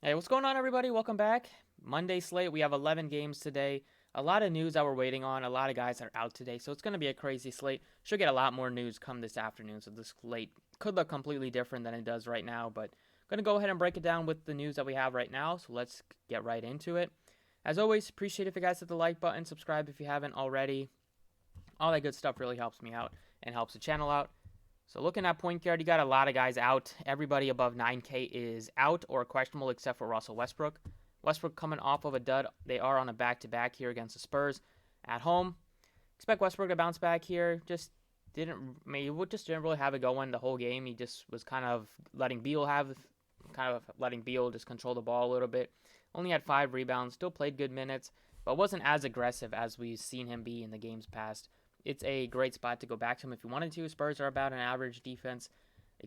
Hey, what's going on, everybody? Welcome back. Monday slate. We have 11 games today. A lot of news that we're waiting on. A lot of guys are out today, so it's going to be a crazy slate. Should get a lot more news come this afternoon, so this slate could look completely different than it does right now. But I'm going to go ahead and break it down with the news that we have right now. So let's get right into it. As always, appreciate if you guys hit the like button, subscribe if you haven't already. All that good stuff really helps me out and helps the channel out. So looking at point guard, you got a lot of guys out. Everybody above 9K is out or questionable except for Russell Westbrook. Westbrook coming off of a dud. They are on a back-to-back here against the Spurs at home. Expect Westbrook to bounce back here. Just didn't really have it going the whole game. He just was kind of letting Beal just control the ball a little bit. Only had 5 rebounds. Still played good minutes, but wasn't as aggressive as we've seen him be in the games past. It's a great spot to go back to him if you wanted to. Spurs are about an average defense,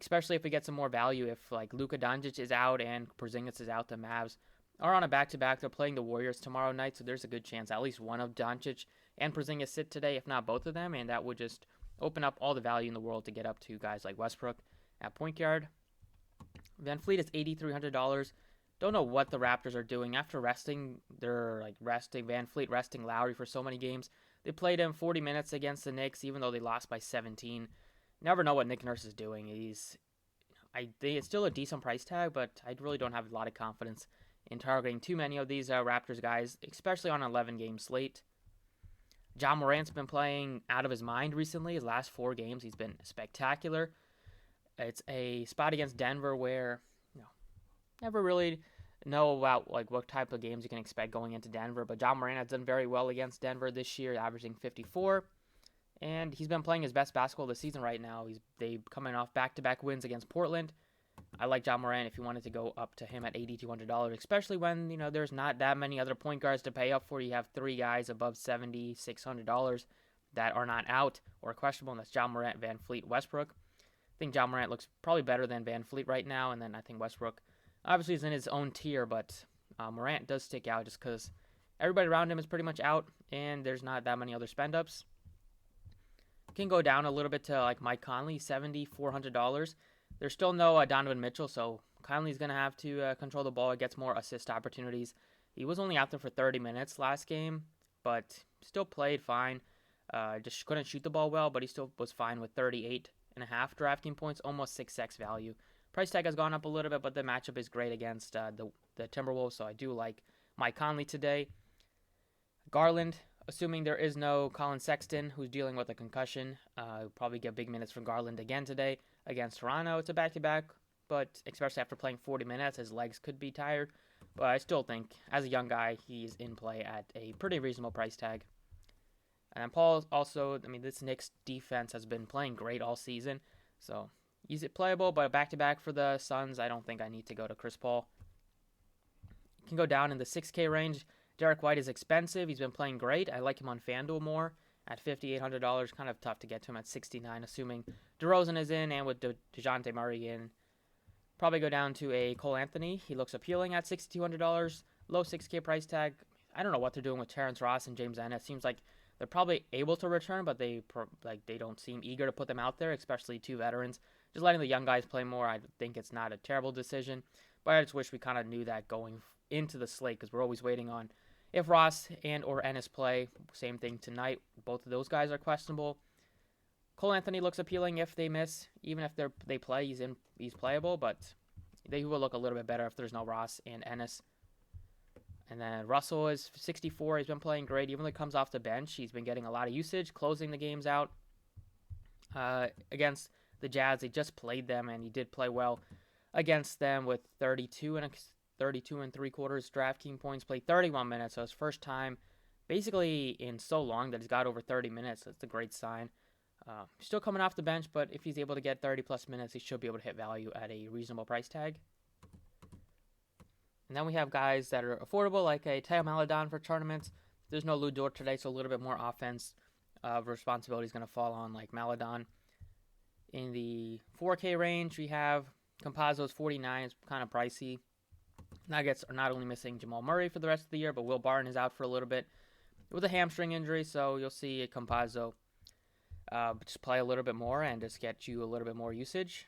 especially if we get some more value. If like Luka Doncic is out and Porzingis is out, the Mavs are on a back-to-back. They're playing the Warriors tomorrow night, so there's a good chance at least one of Doncic and Porzingis sit today, if not both of them, and that would just open up all the value in the world to get up to guys like Westbrook at point guard. Van Fleet is $8,300. Don't know what the Raptors are doing after resting. They're like resting Van Fleet, resting Lowry for so many games. They played him 40 minutes against the Knicks, even though they lost by 17. Never know what Nick Nurse is doing. I think it's still a decent price tag, but I really don't have a lot of confidence in targeting too many of these Raptors guys, especially on an 11-game slate. John Morant's been playing out of his mind recently. His last 4 games, he's been spectacular. It's a spot against Denver where never really know about like what type of games you can expect going into Denver, but John Morant has done very well against Denver this year, averaging 54, and he's been playing his best basketball this season right now. They coming off back-to-back wins against Portland. I like John Morant if you wanted to go up to him at $8,200, especially when there's not that many other point guards to pay up for. You have 3 guys above $7,600 that are not out or questionable, and that's John Morant, Van Fleet, Westbrook. I think John Morant looks probably better than Van Fleet right now, and then I think Westbrook obviously is in his own tier, but Morant does stick out just because everybody around him is pretty much out, and there's not that many other spend ups. Can go down a little bit to like Mike Conley, $7,400. There's still no Donovan Mitchell, so Conley's gonna have to control the ball. It gets more assist opportunities. He was only out there for 30 minutes last game, but still played fine. Just couldn't shoot the ball well, but he still was fine with 38.5 drafting points, almost 6x value. Price tag has gone up a little bit, but the matchup is great against the Timberwolves, so I do like Mike Conley today. Garland, assuming there is no Colin Sexton, who's dealing with a concussion, probably get big minutes from Garland again today against Toronto. It's a back-to-back, but especially after playing 40 minutes, his legs could be tired. But I still think, as a young guy, he's in play at a pretty reasonable price tag. And Paul also, this Knicks defense has been playing great all season, so easy playable, but back to back for the Suns, I don't think I need to go to Chris Paul. You can go down in the 6K range. Derek White is expensive. He's been playing great. I like him on FanDuel more at $5,800. Kind of tough to get to him at 69, assuming DeRozan is in and with DeJounte Murray in. Probably go down to a Cole Anthony. He looks appealing at $6,200. Low 6K price tag. I don't know what they're doing with Terrence Ross and James Ennis. Seems like they're probably able to return, but they don't seem eager to put them out there, especially 2 veterans. Just letting the young guys play more, I think it's not a terrible decision. But I just wish we kind of knew that going into the slate because we're always waiting on if Ross and or Ennis play. Same thing tonight. Both of those guys are questionable. Cole Anthony looks appealing if they miss. Even if they play, he's playable, but they will look a little bit better if there's no Ross and Ennis. And then Russell is 64. He's been playing great. Even though he comes off the bench, he's been getting a lot of usage, closing the games out against the Jazz. They just played them, and he did play well against them with 32 and 3/4 DraftKings points. Played 31 minutes, so his first time basically in so long that he's got over 30 minutes. That's a great sign. Still coming off the bench, but if he's able to get 30 plus minutes, he should be able to hit value at a reasonable price tag. And then we have guys that are affordable, like a Theo Maledon for tournaments. There's no Lou Dort today, so a little bit more offense responsibility is going to fall on like Maledon. In the 4K range, we have Campazzo's 49. It's kind of pricey. Nuggets are not only missing Jamal Murray for the rest of the year, but Will Barton is out for a little bit with a hamstring injury, so you'll see Campazzo just play a little bit more and just get you a little bit more usage.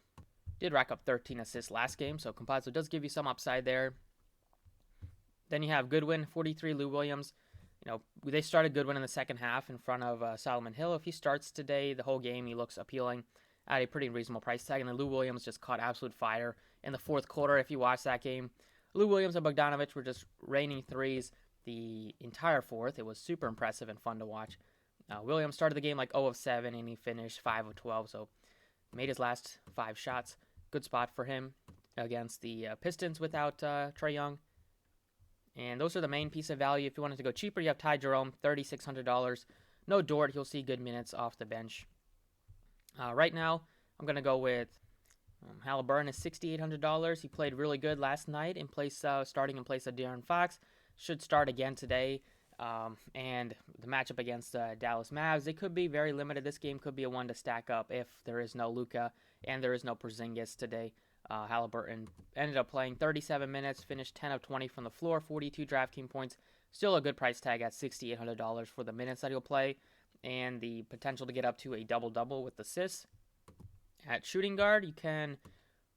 Did rack up 13 assists last game, so Campazzo does give you some upside there. Then you have Goodwin, 43, Lou Williams. They started Goodwin in the second half in front of Solomon Hill. If he starts today, the whole game, he looks appealing at a pretty reasonable price tag. And then Lou Williams just caught absolute fire in the fourth quarter. If you watch that game, Lou Williams and Bogdanovich were just raining threes the entire fourth. It was super impressive and fun to watch. Williams started the game like 0 of 7, and he finished 5 of 12, so made his last 5 shots. Good spot for him against the Pistons without Trae Young. And those are the main piece of value. If you wanted to go cheaper, you have Ty Jerome, $3,600. No Dort. He'll see good minutes off the bench. Right now, I'm going to go with Halliburton is $6,800. He played really good last night starting in place of De'Aaron Fox. Should start again today. And the matchup against Dallas Mavs, they could be very limited. This game could be a one to stack up if there is no Luka and there is no Porzingis today. Halliburton ended up playing 37 minutes, finished 10 of 20 from the floor, 42 DraftKings points. Still a good price tag at $6,800 for the minutes that he'll play, and the potential to get up to a double-double with assists. At shooting guard, you can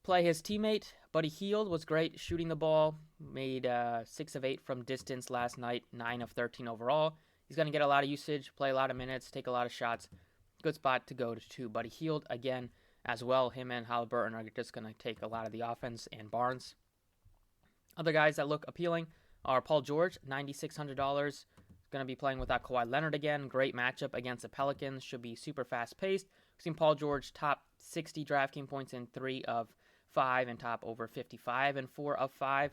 play his teammate. Buddy Hield was great shooting the ball, made 6 of 8 from distance last night, 9 of 13 overall. He's going to get a lot of usage, play a lot of minutes, take a lot of shots. Good spot to go to Buddy Hield again. As well, him and Halliburton are just going to take a lot of the offense, and Barnes. Other guys that look appealing are Paul George, $9,600. Going to be playing without Kawhi Leonard again. Great matchup against the Pelicans. Should be super fast-paced. We've seen Paul George top 60 DraftKings points in 3 of 5 and top over 55 in 4 of 5.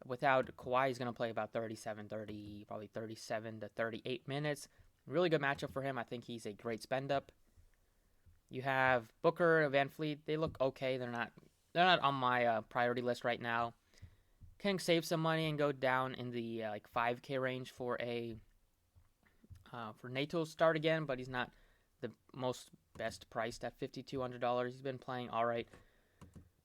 Without Kawhi, he's going to play about probably 37 to 38 minutes. Really good matchup for him. I think he's a great spend-up. You have Booker, Van Fleet. They look okay. They're not on my priority list right now. Can save some money and go down in the 5K range for Nato's start again, but he's not the most best priced at $5,200. He's been playing all right.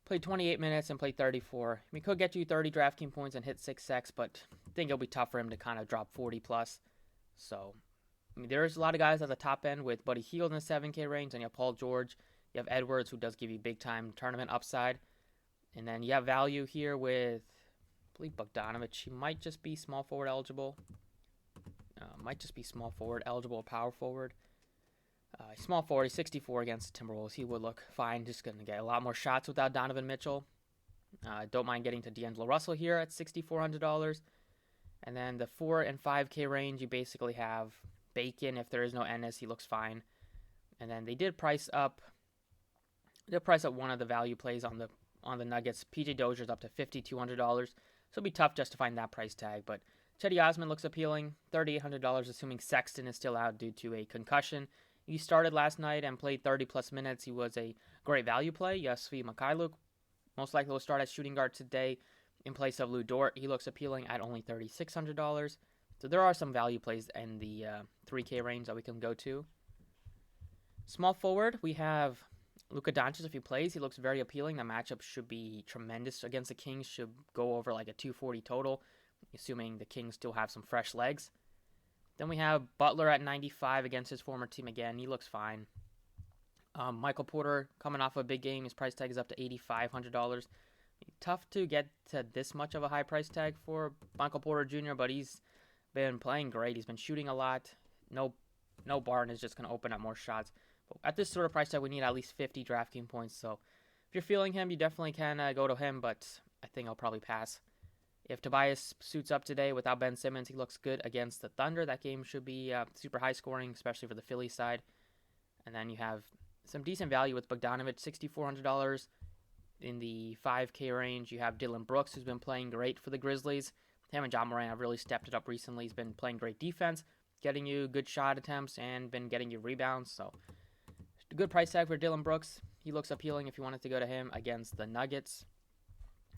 Played 28 minutes and played 34. He could get you 30 DraftKings points and hit 6 sacks, but I think it'll be tough for him to kind of drop 40 plus. So there's a lot of guys at the top end with Buddy Hield in the 7K range, and you have Paul George. You have Edwards, who does give you big-time tournament upside. And then you have value here with, I believe, Bogdanovich. He might just be small forward eligible. Power forward. Small forward, he's 64 against the Timberwolves. He would look fine. Just going to get a lot more shots without Donovan Mitchell. Don't mind getting to D'Angelo Russell here at $6,400. And then the 4 and 5K range, you basically have Bacon. If there is no Ennis, he looks fine. And then they did price up one of the value plays on the Nuggets. PJ Dozier's up to $5,200. So it'll be tough just to find that price tag. But Cedi Osman looks appealing. $3,800, assuming Sexton is still out due to a concussion. He started last night and played 30-plus minutes. He was a great value play. Yossi Mikhailuk most likely will start as shooting guard today in place of Lou Dort. He looks appealing at only $3,600. So there are some value plays in the 3K range that we can go to. Small forward, we have Luka Doncic. If he plays, he looks very appealing. The matchup should be tremendous against the Kings. Should go over like a 240 total, assuming the Kings still have some fresh legs. Then we have Butler at 95 against his former team again. He looks fine. Michael Porter coming off a big game. His price tag is up to $8,500. Tough to get to this much of a high price tag for Michael Porter Jr., but he's been playing great. He's been shooting a lot. No Barton is just going to open up more shots. But at this sort of price tag, we need at least 50 DraftKings points. So if you're feeling him, you definitely can go to him, but I think I'll probably pass. If Tobias suits up today without Ben Simmons, he looks good against the Thunder. That game should be super high scoring, especially for the Philly side. And then you have some decent value with Bogdanovich, $6,400 in the 5K range. You have Dylan Brooks, who's been playing great for the Grizzlies. Him and John Moran have really stepped it up recently. He's been playing great defense, getting you good shot attempts, and been getting you rebounds. So, a good price tag for Dylan Brooks. He looks appealing if you wanted to go to him against the Nuggets.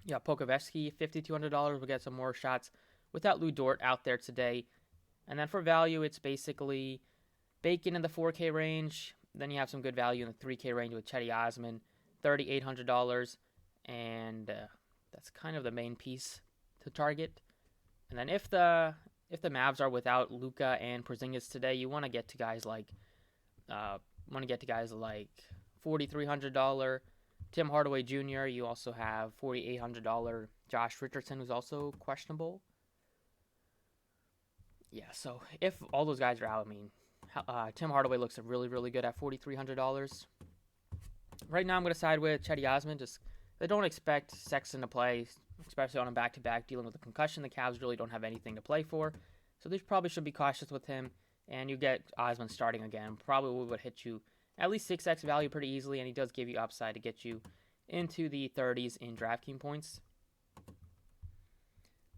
Yeah, Pokovetsky, $5,200. We'll get some more shots without Lou Dort out there today. And then for value, it's basically Bacon in the 4K range. Then you have some good value in the 3K range with Cedi Osman, $3,800. And that's kind of the main piece to target. And then if the Mavs are without Luka and Porzingis today, you want to get to guys like $4,300 Tim Hardaway Jr. You also have $4,800 Josh Richardson, who's also questionable. Yeah, so if all those guys are out, I mean, Tim Hardaway looks really, really good at $4,300. Right now, I'm going to side with Chetty Osman. Just they don't expect Sexton to play, especially on a back-to-back dealing with a concussion. The Cavs really don't have anything to play for, so they probably should be cautious with him. And you get Osman starting again. Probably would hit you at least 6x value pretty easily, and he does give you upside to get you into the 30s in DraftKings points.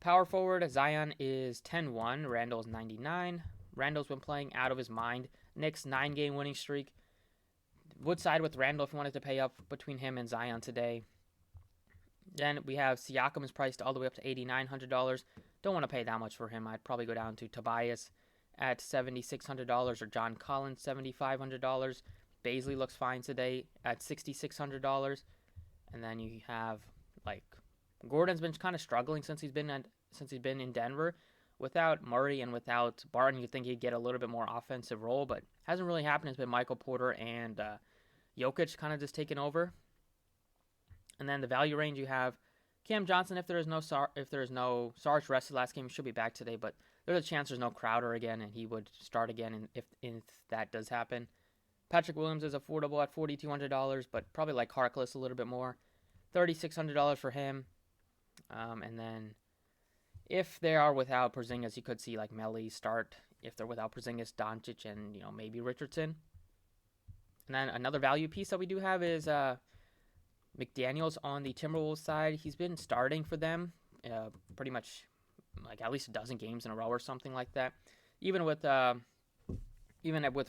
Power forward, Zion is 10-1. Randall's 99. Randall's been playing out of his mind. Knicks 9-game winning streak. Would side with Randall if you wanted to pay up between him and Zion today. Then we have Siakam is priced all the way up to $8,900. Don't want to pay that much for him. I'd probably go down to Tobias at $7,600 or John Collins $7,500. Baisley looks fine today at $6,600. And then you have like Gordon's been kind of struggling since he's been in Denver. Without Murray and without Barton, you'd think he'd get a little bit more offensive role, but hasn't really happened. It's been Michael Porter and Jokic kind of just taking over. And then the value range, you have Cam Johnson. If there is no Sarge rested last game, he should be back today, but there's a chance there's no Crowder again, and he would start again. And if that does happen, Patrick Williams is affordable at $4,200, but probably like Harkless a little bit more, $3,600 for him. And then if they are without Porzingis, you could see like Melli start. If they're without Porzingis, Doncic, and maybe Richardson. And then another value piece that we do have is McDaniels on the Timberwolves side. He's been starting for them pretty much like at least a dozen games in a row or something like that. Even with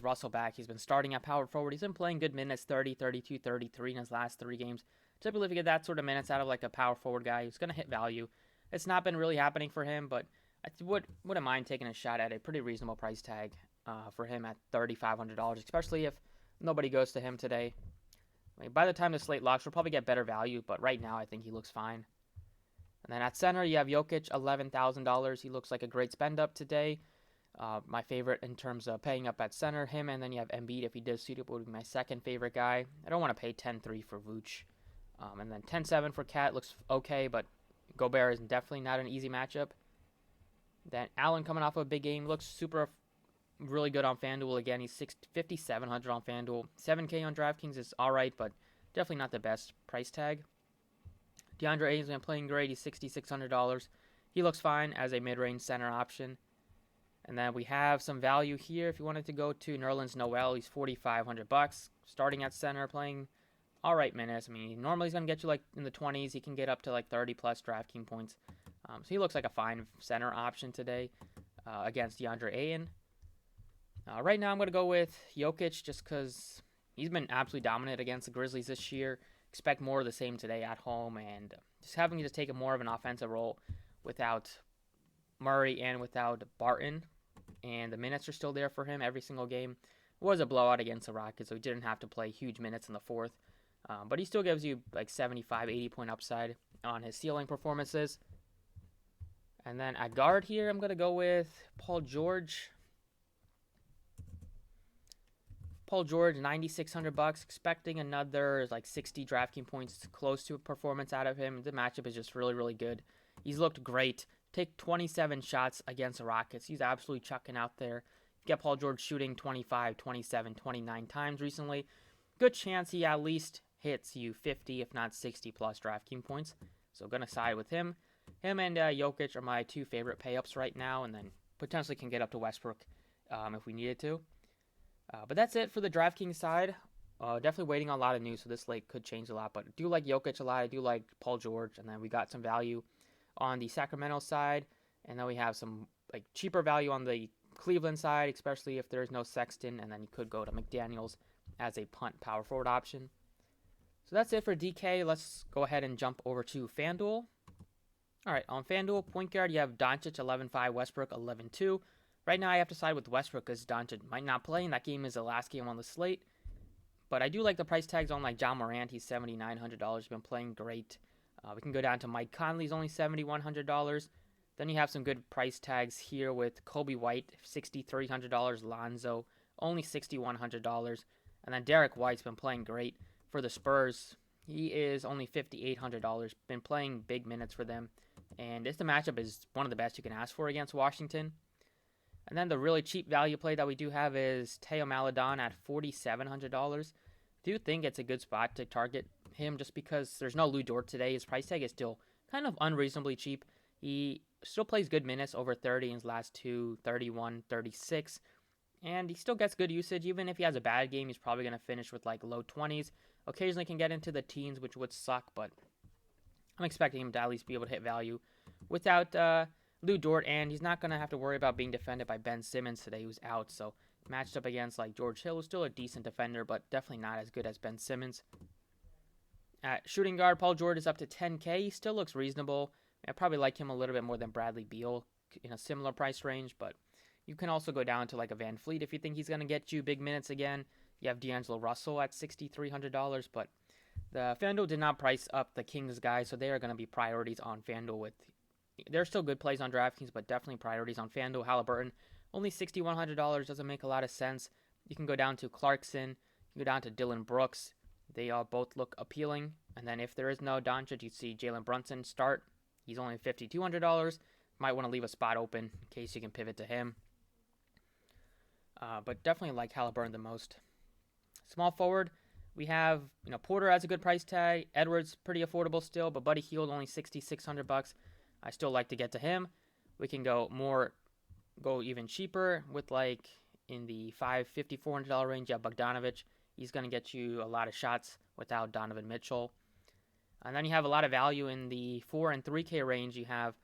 Russell back, he's been starting at power forward. He's been playing good minutes, 30, 32, 33 in his last 3 games. Typically, if you get that sort of minutes out of like a power forward guy, he's going to hit value. It's not been really happening for him, but I wouldn't mind taking a shot at a pretty reasonable price tag for him at $3,500, especially if nobody goes to him today. I mean, by the time the slate locks, we'll probably get better value, but right now I think he looks fine. And then at center, you have Jokic, $11,000. He looks like a great spend up today. My favorite in terms of paying up at center, him, and then you have Embiid. If he does suitable, would be my second favorite guy. I don't want to pay 10-3 for Vooch. And then 10-7 for Cat looks okay, but Gobert is definitely not an easy matchup. Then Allen coming off of a big game looks really good on FanDuel again. He's $5,700 on FanDuel. $7K on DraftKings is all right, but definitely not the best price tag. DeAndre Ayton's been playing great. He's $6,600. He looks fine as a mid-range center option. And then we have some value here. If you wanted to go to Nerlens Noel, he's $4,500. Starting at center, playing all right minutes. I mean, normally he's going to get you like in the 20s. He can get up to like 30-plus DraftKings points. So he looks like a fine center option today against DeAndre Ayton. Right now I'm going to go with Jokic just because he's been absolutely dominant against the Grizzlies this year. Expect more of the same today at home, and just having to take more of an offensive role without Murray and without Barton. And the minutes are still there for him every single game. It was a blowout against the Rockets, so he didn't have to play huge minutes in the fourth. But he still gives you like 75, 80 point upside on his ceiling performances. And then at guard here, I'm going to go with Paul George. Paul George, $9,600. Expecting another like 60 DraftKings points close to a performance out of him. The matchup is just really, really good. He's looked great. Take 27 shots against the Rockets. He's absolutely chucking out there. You get Paul George shooting 25, 27, 29 times recently. Good chance he at least hits you 50, if not 60 plus DraftKings points. So going to side with him. Him and Jokic are my 2 favorite pay-ups right now, and then potentially can get up to Westbrook if we needed to. But that's it for the DraftKings side. Definitely waiting on a lot of news, so this slate could change a lot. But I do like Jokic a lot. I do like Paul George, and then we got some value on the Sacramento side, and then we have some like cheaper value on the Cleveland side, especially if there's no Sexton, and then you could go to McDaniels as a punt power forward option. So that's it for DK. Let's go ahead and jump over to FanDuel. All right, on FanDuel, point guard, you have Doncic 11-5, Westbrook 11-2. Right now, I have to side with Westbrook because Doncic might not play, and that game is the last game on the slate. But I do like the price tags on like John Morant. He's $7,900. Been playing great. We can go down to Mike Conley's only $7,100. Then you have some good price tags here with Kobe White, $6,300. Lonzo, only $6,100. And then Derek White's been playing great for the Spurs. He is only $5,800. Been playing big minutes for them. And the matchup is one of the best you can ask for against Washington. And then the really cheap value play that we do have is Teo Maladon at $4,700. Do think it's a good spot to target him just because there's no Lou Dort today. His price tag is still kind of unreasonably cheap. He still plays good minutes, over 30 in his last two, 31, 36. And he still gets good usage. Even if he has a bad game, he's probably going to finish with like low 20s. Occasionally can get into the teens, which would suck, but I'm expecting him to at least be able to hit value without Lou Dort, and he's not going to have to worry about being defended by Ben Simmons today, who's out. So matched up against like George Hill, who's still a decent defender, but definitely not as good as Ben Simmons. At shooting guard, Paul George is up to 10K. He still looks reasonable. I probably like him a little bit more than Bradley Beal in a similar price range, but you can also go down to like a Van Fleet if you think he's going to get you big minutes again. You have D'Angelo Russell at $6,300, but the FanDuel did not price up the Kings guys, so they are going to be priorities on FanDuel. They're still good plays on DraftKings, but definitely priorities on FanDuel. Halliburton, only $6,100, doesn't make a lot of sense. You can go down to Clarkson, you can go down to Dylan Brooks. They all both look appealing. And then if there is no Doncic, you see Jalen Brunson start. He's only $5,200. Might want to leave a spot open in case you can pivot to him. But definitely like Halliburton the most. Small forward, we have Porter has a good price tag. Edwards pretty affordable still, but Buddy Hield only $6,600. I still like to get to him. We can go even cheaper with like in the $550, $400 range. You have Bogdanovic. He's going to get you a lot of shots without Donovan Mitchell. And then you have a lot of value in the 4 and 3K range. You have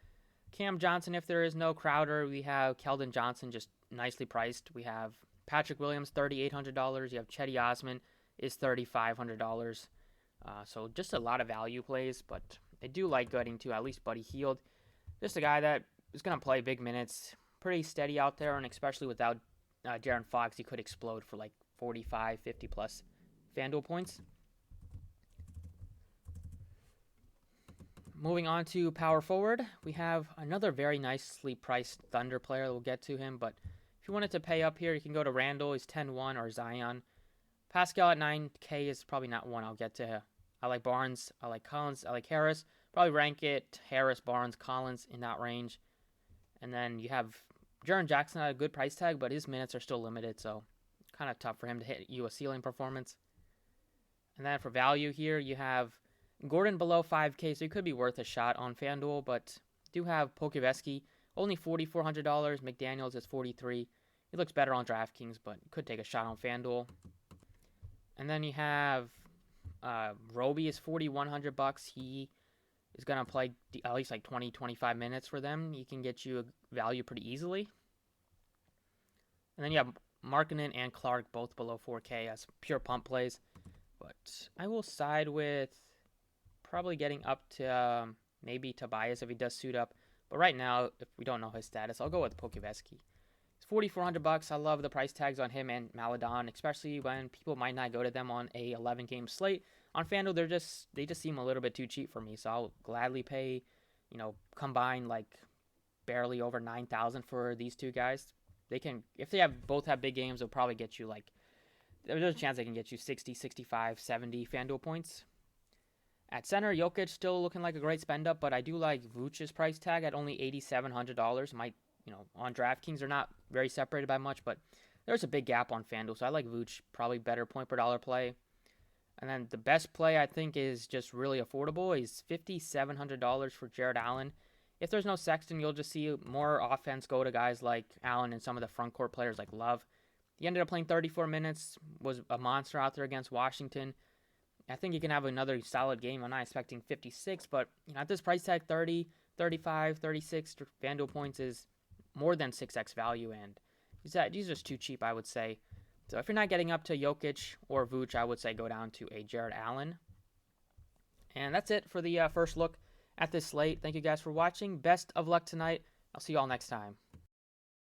Cam Johnson if there is no Crowder. We have Keldon Johnson just nicely priced. We have Patrick Williams, $3,800. You have Cedi Osman is $3,500. So just a lot of value plays, but I do like getting to at least Buddy Hield. Just a guy that is going to play big minutes, pretty steady out there, and especially without De'Aaron Fox, he could explode for like 45, 50 plus FanDuel points. Moving on to power forward, we have another very nicely priced Thunder player. We'll get to him, but if you wanted to pay up here, you can go to Randall. He's 10-1, or Zion. Pascal at 9K is probably not one I'll get to. I like Barnes. I like Collins. I like Harris. Probably rank it Harris, Barnes, Collins in that range. And then you have Jaren Jackson at a good price tag, but his minutes are still limited, so kind of tough for him to hit you a ceiling performance. And then for value here, you have Gordon below 5K, so he could be worth a shot on FanDuel, but do have Pokusevski, only $4,400. McDaniels is $43. He looks better on DraftKings, but could take a shot on FanDuel. And then you have Roby is $4,100. He is going to play at least like 20, 25 minutes for them. He can get you a value pretty easily. And then you have Markkanen and Clark both below 4K as pure pump plays. But I will side with probably getting up to maybe Tobias if he does suit up. But right now, if we don't know his status, I'll go with Pokusevski. It's $4,400. I love the price tags on him and Maladon, especially when people might not go to them on a 11-game slate. On FanDuel, they just seem a little bit too cheap for me, so I'll gladly pay, combine like barely over $9,000 for these two guys. They can, if they both have big games, they'll probably get you like, there's a chance they can get you 60, 65, 70 FanDuel points. At center, Jokic still looking like a great spend up, but I do like Vooch's price tag at only $8,700. Might, on DraftKings they're not very separated by much, but there's a big gap on FanDuel, so I like Vooch, probably better point per dollar play. And then the best play I think is just really affordable. He's $5,700 for Jared Allen. If there's no Sexton, you'll just see more offense go to guys like Allen and some of the front court players like Love. He ended up playing 34 minutes, was a monster out there against Washington. I think he can have another solid game. I'm not expecting 56, but at this price tag, 30, 35, 36 FanDuel points is more than 6x value, and he's just too cheap, I would say. So if you're not getting up to Jokic or Vooch, I would say go down to a Jared Allen. And that's it for the first look at this slate. Thank you guys for watching. Best of luck tonight. I'll see you all next time.